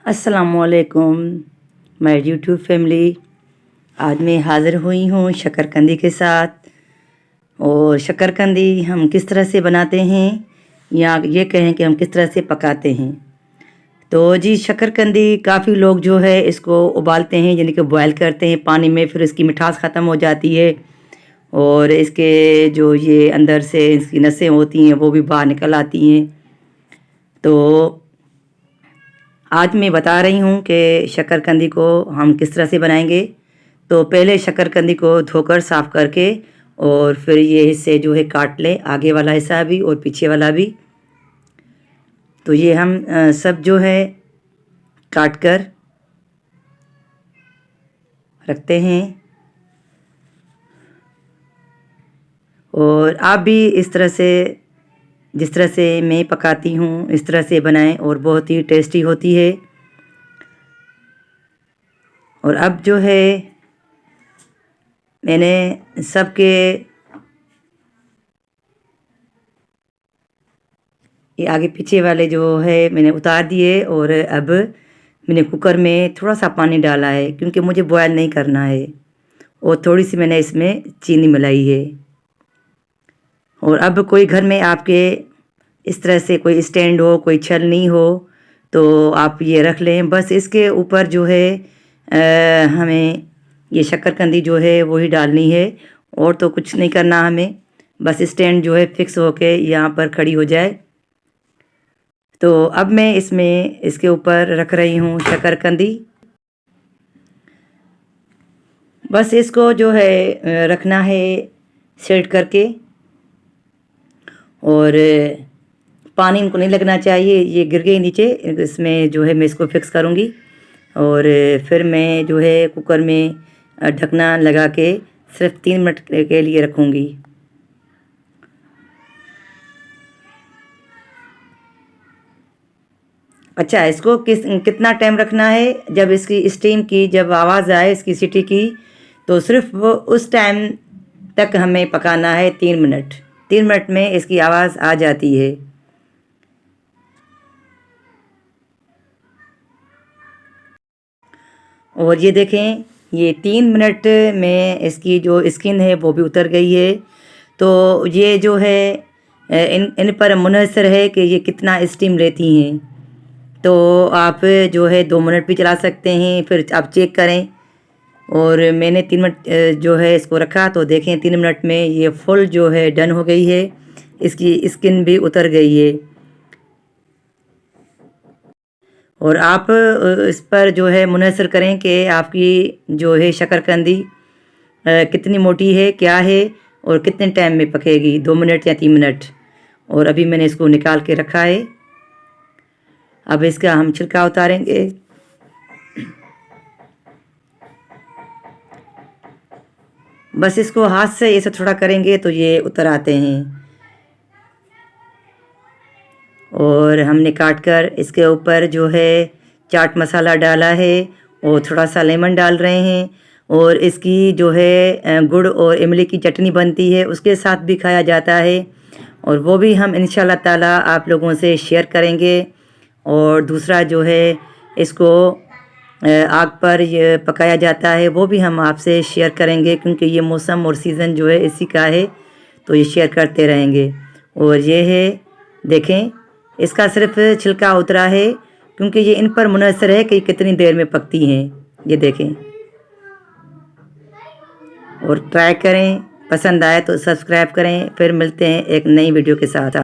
अस्सलामुअलैकुम my YouTube family. आज मैं हाज़िर हुई हूँ शकरकंदी के साथ। और शकरकंदी हम किस तरह से बनाते हैं या ये कहें कि हम किस तरह से पकाते हैं। तो जी, शकरकंदी काफ़ी लोग जो है इसको उबालते हैं, यानी कि बॉयल करते हैं पानी में, फिर इसकी मिठास ख़त्म हो जाती है और इसके जो ये अंदर से इसकी नसें होती हैं वो भी बाहर निकल आती हैं। तो आज मैं बता रही हूँ कि शकरकंदी को हम किस तरह से बनाएंगे। तो पहले शकरकंदी को धोकर साफ़ करके और फिर ये हिस्से जो है काट लें, आगे वाला हिस्सा भी और पीछे वाला भी। तो ये हम सब जो है काट कर रखते हैं। और आप भी इस तरह से, जिस तरह से मैं पकाती हूँ, इस तरह से बनाएं और बहुत ही टेस्टी होती है। और अब जो है मैंने सबके ये आगे पीछे वाले जो है मैंने उतार दिए और अब मैंने कुकर में थोड़ा सा पानी डाला है क्योंकि मुझे बॉयल नहीं करना है। और थोड़ी सी मैंने इसमें चीनी मिलाई है। और अब कोई घर में आपके इस तरह से कोई स्टैंड हो, कोई छलनी हो तो आप ये रख लें। बस इसके ऊपर जो है हमें ये शकरकंदी जो है वही डालनी है और तो कुछ नहीं करना हमें। बस स्टैंड जो है फिक्स होके यहाँ पर खड़ी हो जाए। तो अब मैं इसमें इसके ऊपर रख रही हूँ शकरकंदी। बस इसको जो है रखना है सेट करके और पानी इनको नहीं लगना चाहिए, ये गिर गई नीचे। इसमें जो है मैं इसको फिक्स करूँगी और फिर मैं जो है कुकर में ढकना लगा के सिर्फ 3 मिनट के लिए रखूँगी। अच्छा, इसको कितना टाइम रखना है, जब इसकी स्टीम की जब आवाज़ आए इसकी सीटी की, तो सिर्फ वो उस टाइम तक हमें पकाना है 3 मिनट। 3 मिनट में इसकी आवाज़ आ जाती है। और ये देखें, ये 3 मिनट में इसकी जो स्किन है वो भी उतर गई है। तो ये जो है इन पर मुनहसर है कि ये कितना स्टीम लेती हैं। तो आप जो है 2 मिनट भी चला सकते हैं, फिर आप चेक करें। और मैंने 3 मिनट जो है इसको रखा तो देखें 3 मिनट में ये फुल जो है डन हो गई है, इसकी स्किन भी उतर गई है। और आप इस पर जो है मुनहसर करें कि आपकी जो है शकरकंदी कितनी मोटी है, क्या है और कितने टाइम में पकेगी, 2 मिनट या 3 मिनट। और अभी मैंने इसको निकाल के रखा है। अब इसका हम छिलका उतारेंगे। बस इसको हाथ से ऐसे थोड़ा करेंगे तो ये उतर आते हैं। और हमने काट कर इसके ऊपर जो है चाट मसाला डाला है और थोड़ा सा लेमन डाल रहे हैं। और इसकी जो है गुड़ और इमली की चटनी बनती है, उसके साथ भी खाया जाता है और वो भी हम इंशाल्लाह ताला आप लोगों से शेयर करेंगे। और दूसरा जो है इसको आग पर ये पकाया जाता है, वो भी हम आपसे शेयर करेंगे क्योंकि ये मौसम और सीज़न जो है इसी का है, तो ये शेयर करते रहेंगे। और ये है, देखें, इसका सिर्फ छिलका उतरा है क्योंकि ये इन पर मुनहसर है कि कितनी देर में पकती हैं। ये देखें और ट्राई करें, पसंद आए तो सब्सक्राइब करें। फिर मिलते हैं एक नई वीडियो के साथ।